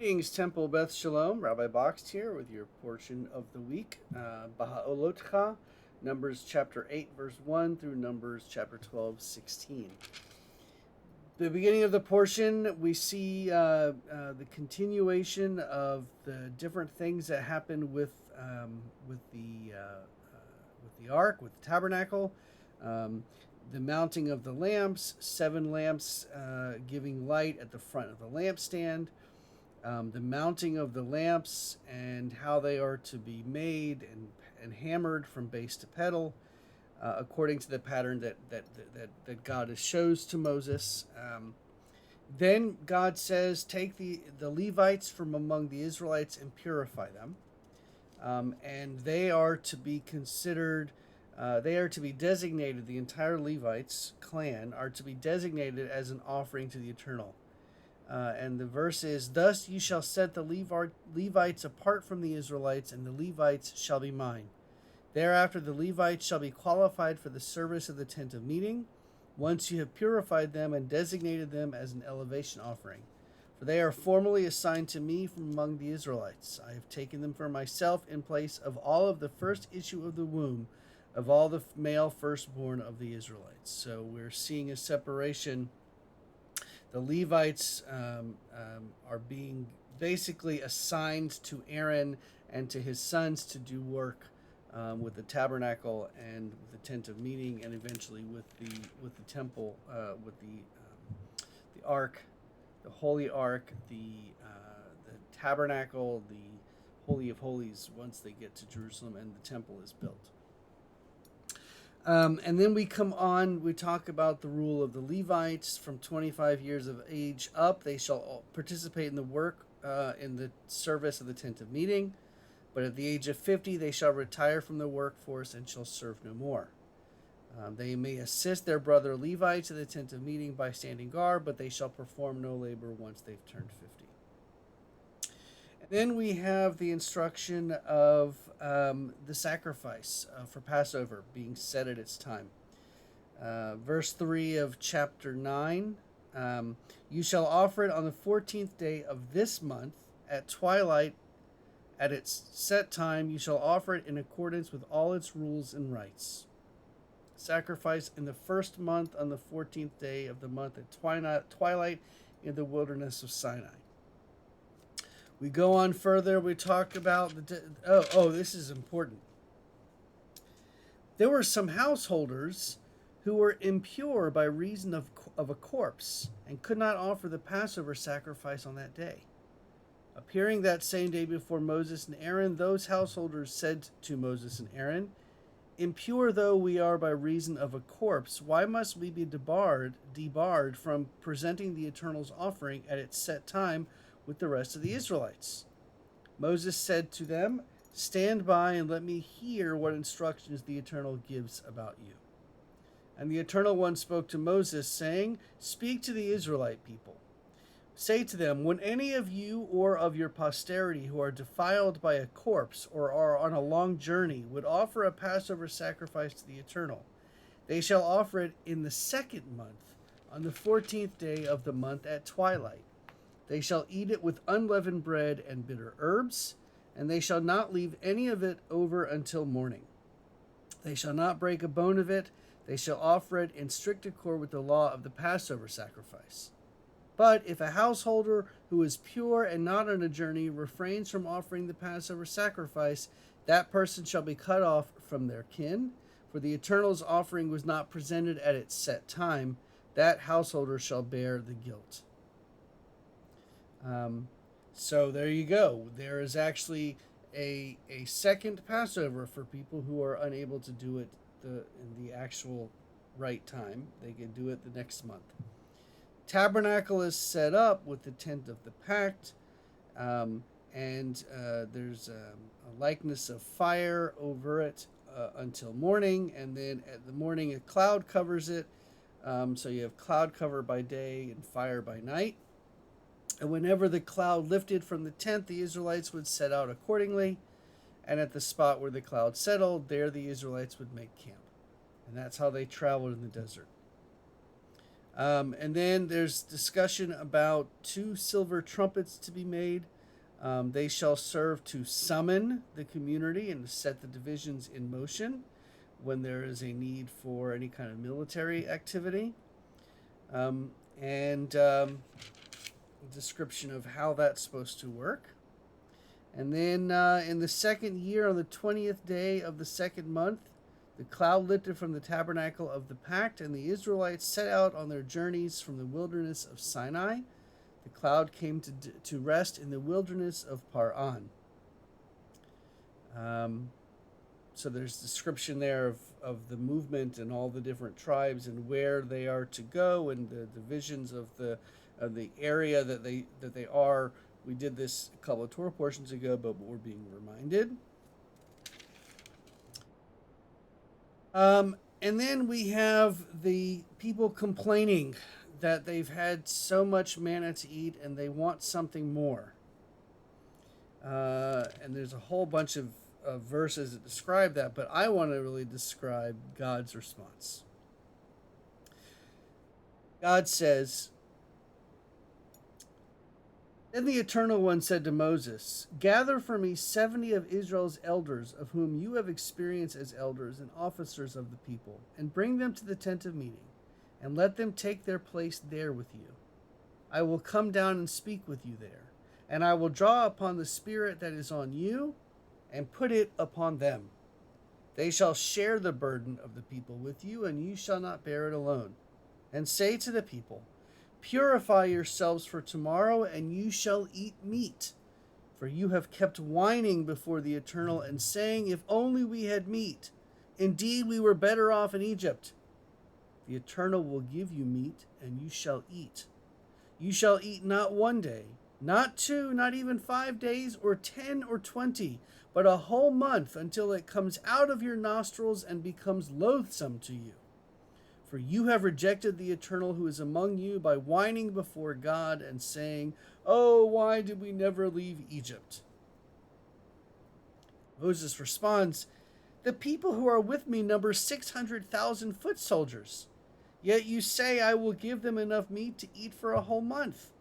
Greetings, Temple Beth Shalom. Rabbi Boxt here with your portion of the week. B'haalot'chat, Numbers chapter 8, verse 1 through Numbers chapter 12, 16. The beginning of the portion, we see the continuation of the different things that happen with the ark, with the tabernacle. The mounting of the lamps, 7 lamps giving light at the front of the lampstand, the mounting of the lamps and how they are to be made and hammered from base to pedal, according to the pattern that God shows to Moses. Then God says, take the Levites from among the Israelites and purify them. And they are to be considered, they are to be designated, the entire Levites clan are to be designated as an offering to the Eternal. And the verse is, thus you shall set the Levites apart from the Israelites, and the Levites shall be mine. Thereafter the Levites shall be qualified for the service of the tent of meeting, once you have purified them and designated them as an elevation offering. For they are formally assigned to me from among the Israelites. I have taken them for myself in place of all of the first issue of the womb, of all the male firstborn of the Israelites. So we're seeing a separation. The Levites are being basically assigned to Aaron and to his sons to do work with the tabernacle and with the tent of meeting, and eventually with the temple, with the ark, the holy ark, the tabernacle, the holy of holies. Once they get to Jerusalem and the temple is built. And then we talk about the rule of the Levites from 25 years of age up. They shall participate in the work, in the service of the tent of meeting. But at the age of 50, they shall retire from the workforce and shall serve no more. They may assist their brother Levites at the tent of meeting by standing guard, but they shall perform no labor once they've turned 50. Then we have the instruction of the sacrifice for Passover being set at its time. Verse 3 of chapter 9, you shall offer it on the 14th day of this month at twilight at its set time. You shall offer it in accordance with all its rules and rites. Sacrifice in the first month on the 14th day of the month at twilight in the wilderness of Sinai. We go on further. We talk about this is important. There were some householders who were impure by reason of a corpse and could not offer the Passover sacrifice on that day. Appearing that same day before Moses and Aaron, those householders said to Moses and Aaron, impure though we are by reason of a corpse, why must we be debarred from presenting the Eternal's offering at its set time with the rest of the Israelites? Moses said to them, stand by and let me hear what instructions the Eternal gives about you. And the Eternal One spoke to Moses, saying, speak to the Israelite people. Say to them, when any of you or of your posterity who are defiled by a corpse or are on a long journey would offer a Passover sacrifice to the Eternal, they shall offer it in the second month, on the 14th day of the month at twilight. They shall eat it with unleavened bread and bitter herbs, and they shall not leave any of it over until morning. They shall not break a bone of it. They shall offer it in strict accord with the law of the Passover sacrifice. But if a householder who is pure and not on a journey refrains from offering the Passover sacrifice, that person shall be cut off from their kin, for the Eternal's offering was not presented at its set time. That householder shall bear the guilt. So there you go. There is actually a second Passover for people who are unable to do it in the actual right time. They can do it the next month. Tabernacle is set up with the tent of the pact, and there's a likeness of fire over it until morning, and then at the morning a cloud covers it. So you have cloud cover by day and fire by night. And whenever the cloud lifted from the tent, the Israelites would set out accordingly, and at the spot where the cloud settled, there the Israelites would make camp. And that's how they traveled in the desert. And then there's discussion about 2 silver trumpets to be made. They shall serve to summon the community and set the divisions in motion when there is a need for any kind of military activity. And description of how that's supposed to work. And then in the second year, on the 20th day of the second month, the cloud lifted from the tabernacle of the pact, and the Israelites set out on their journeys from the wilderness of Sinai. The cloud came to rest in the wilderness of Paran. So there's description there of the movement and all the different tribes and where they are to go and the divisions of the area that they are. We did this a couple of Torah portions ago, but we're being reminded. And then we have the people complaining that they've had so much manna to eat and they want something more. And there's a whole bunch of verses that describe that, but I want to really describe God's response. God says, "Then the Eternal One said to Moses, 'Gather for me 70 of Israel's elders, of whom you have experience as elders and officers of the people, and bring them to the tent of meeting, and let them take their place there with you. I will come down and speak with you there, and I will draw upon the Spirit that is on you, and put it upon them. They shall share the burden of the people with you, and you shall not bear it alone. And say to the people, Purify yourselves for tomorrow, and you shall eat meat. For you have kept whining before the Eternal, and saying, If only we had meat. Indeed, we were better off in Egypt. The Eternal will give you meat, and you shall eat. You shall eat not 1 day, not 2, not even 5 days, or 10 or 20, but a whole month, until it comes out of your nostrils and becomes loathsome to you. For you have rejected the Eternal who is among you by whining before God and saying, Oh, why did we never leave Egypt?' Moses responds, The people who are with me number 600,000 foot soldiers. Yet you say I will give them enough meat to eat for a whole month.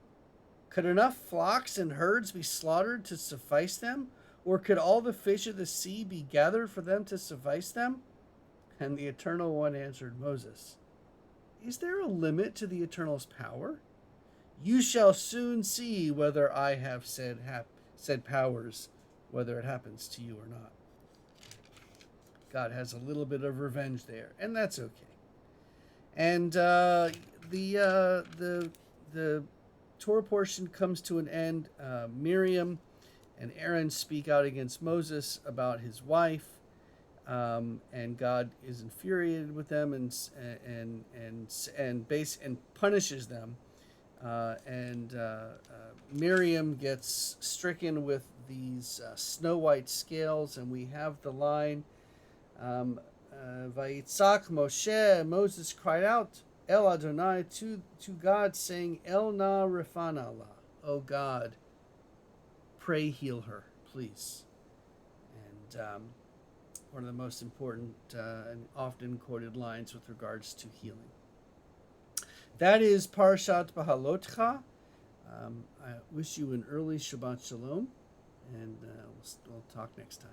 Could enough flocks and herds be slaughtered to suffice them? Or could all the fish of the sea be gathered for them to suffice them?" And the Eternal One answered Moses, "Is there a limit to the Eternal's power? You shall soon see whether I have said powers, whether it happens to you or not." God has a little bit of revenge there, and that's okay. And the Torah portion comes to an end. Miriam and Aaron speak out against Moses about his wife, and God is infuriated with them and punishes them. Miriam gets stricken with these snow white scales, and we have the line, Vayitzak Moshe, Moses cried out, El Adonai, to God, saying, El na refana la, O God, pray heal her, please. And one of the most important and often quoted lines with regards to healing. That is Parashat B'haalot'chat. I wish you an early Shabbat Shalom, and we'll talk next time.